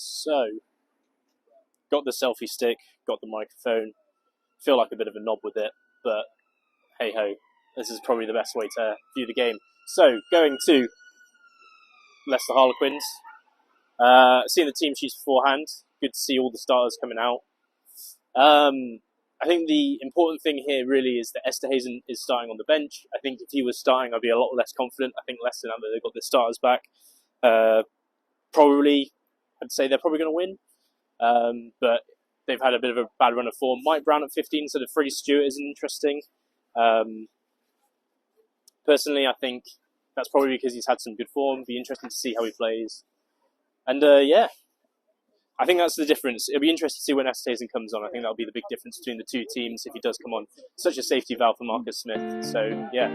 So, got the selfie stick, got the microphone. Feel like a bit of a knob with it, but hey ho, this is probably the best way to view the game. So, going to Leicester Harlequins. Seeing the team sheets beforehand, good to see all the starters coming out. I think the important thing here really is that Esterhuizen is starting on the bench. I think if he was starting, I'd be a lot less confident. I think Leicester, now that they've got their starters back, I'd say they're probably going to win. But they've had a bit of a bad run of form. Mike Brown at 15 instead of Freddie Stewart is interesting. Personally, I think that's probably because he's had some good form. Be interesting to see how he plays. And I think that's the difference. It'll be interesting to see when Esterhuizen comes on. I think that'll be the big difference between the two teams if he does come on. Such a safety valve for Marcus Smith. So, yeah.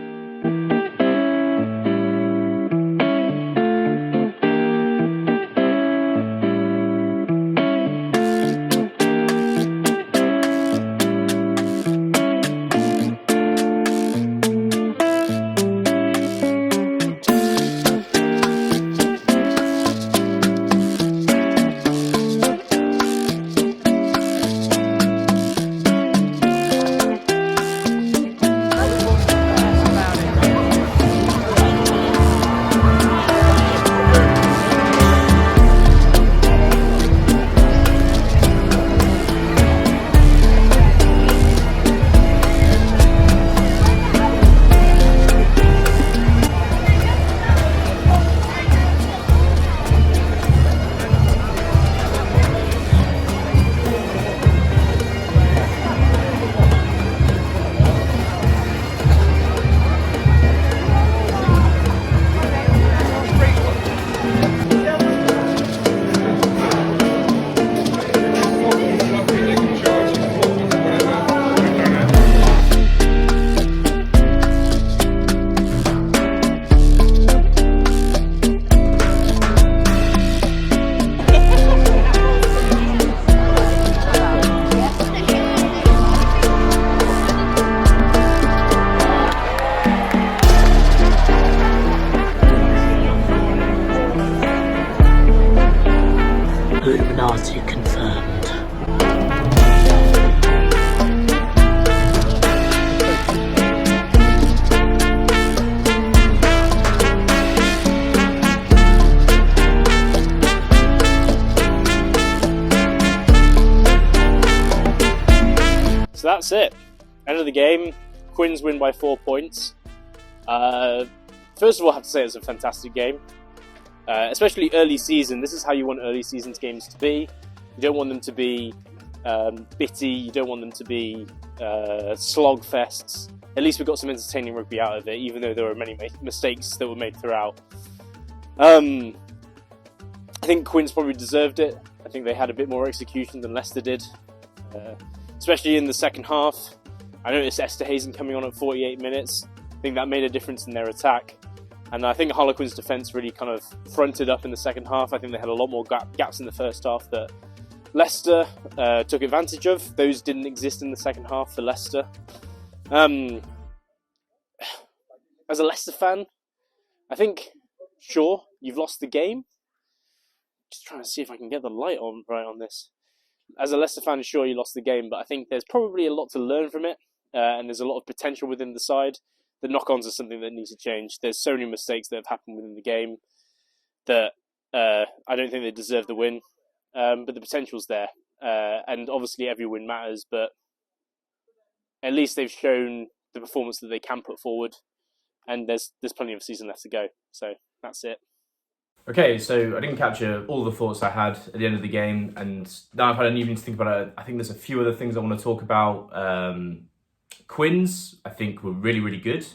So that's it. End of the game. Quins win by 4 points. First of all, I have to say it's a fantastic game. Especially early season. This is how you want early season games to be. You don't want them to be bitty. You don't want them to be slog fests. At least we got some entertaining rugby out of it, even though there were many mistakes that were made throughout. I think Quins probably deserved it. I think they had a bit more execution than Leicester did, especially in the second half. I noticed Esterhuizen coming on at 48 minutes. I think that made a difference in their attack. And I think Harlequins' defence really kind of fronted up in the second half. I think they had a lot more gaps in the first half that Leicester took advantage of. Those didn't exist in the second half for Leicester. As a Leicester fan, I think, sure, you've lost the game. Just trying to see if I can get the light on right on this. As a Leicester fan, sure, you lost the game, but I think there's probably a lot to learn from it, and there's a lot of potential within the side. The knock-ons are something that needs to change. There's so many mistakes that have happened within the game that I don't think they deserve the win, but the potential's there. And obviously every win matters, but at least they've shown the performance that they can put forward, and there's plenty of season left to go. So that's it. Okay, so I didn't capture all the thoughts I had at the end of the game, and now I've had an evening to think about it. I think there's a few other things I want to talk about. Quins, I think, were really, really good,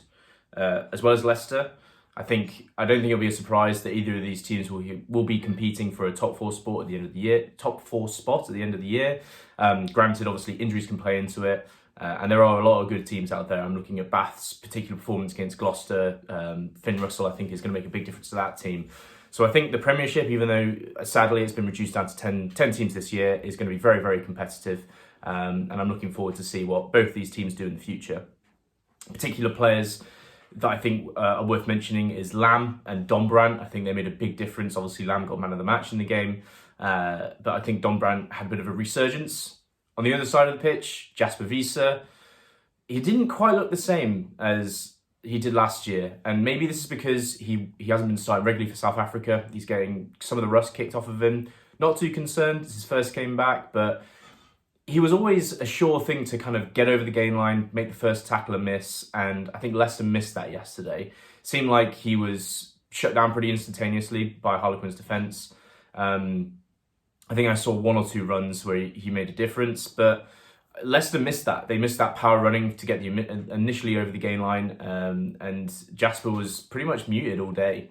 as well as Leicester. I don't think it'll be a surprise that either of these teams will be competing for a top four spot at the end of the year. Granted, obviously, injuries can play into it, and there are a lot of good teams out there. I'm looking at Bath's particular performance against Gloucester. Finn Russell, I think, is going to make a big difference to that team. So I think the Premiership, even though sadly it's been reduced down to 10 teams this year, is going to be very, very competitive. And I'm looking forward to see what both these teams do in the future. Particular players that I think are worth mentioning is Lamb and Dombrandt. I think they made a big difference. Obviously, Lamb got man of the match in the game. But I think Don Brandt had a bit of a resurgence. On the other side of the pitch, Jasper Wiese, he didn't quite look the same as he did last year. And maybe this is because he hasn't been starting regularly for South Africa. He's getting some of the rust kicked off of him. Not too concerned, it's his first game back, but he was always a sure thing to kind of get over the gain line, make the first tackle a miss, and I think Leicester missed that yesterday. Seemed like he was shut down pretty instantaneously by Harlequins' defence. I think I saw one or two runs where he made a difference, but Leicester missed that. They missed that power running to get initially over the gain line, and Jasper was pretty much muted all day.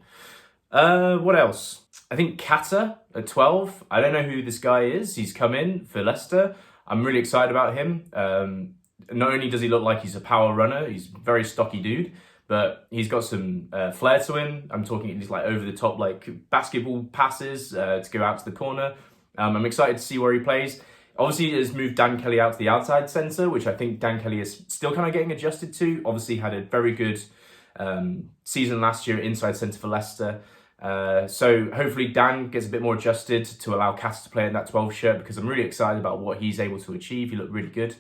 What else? I think Kata at 12. I don't know who this guy is. He's come in for Leicester. I'm really excited about him. Not only does he look like he's a power runner, he's a very stocky dude, but he's got some flair to him. I'm talking these like over the top like basketball passes to go out to the corner. I'm excited to see where he plays. Obviously, he has moved Dan Kelly out to the outside centre, which I think Dan Kelly is still kind of getting adjusted to. Obviously, had a very good season last year at inside centre for Leicester. So hopefully Dan gets a bit more adjusted to allow Cass to play in that 12 shirt, because I'm really excited about what he's able to achieve. He looked really good.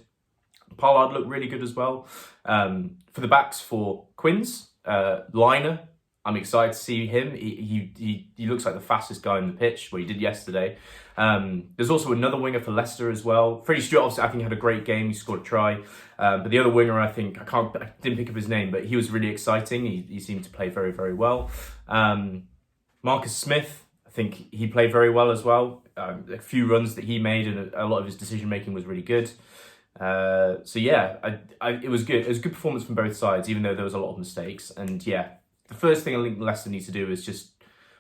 Pollard looked really good as well. For the backs for Quins, Liner, I'm excited to see him. He looks like the fastest guy on the pitch, what he did yesterday. There's also another winger for Leicester as well. Freddie Stewart, obviously, I think had a great game. He scored a try. But the other winger, I didn't pick up his name, but he was really exciting. He seemed to play very, very well. Marcus Smith, I think he played very well as well. A few runs that he made and a lot of his decision making was really good. So yeah, it was good. It was a good performance from both sides, even though there was a lot of mistakes. And yeah, the first thing I think Leicester needs to do is just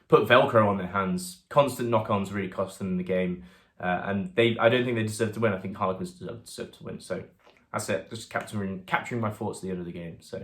put Velcro on their hands. Constant knock-ons really cost them in the game. And I don't think they deserve to win. I think Harlequins deserve to win. So that's it. Just capturing my thoughts at the end of the game. So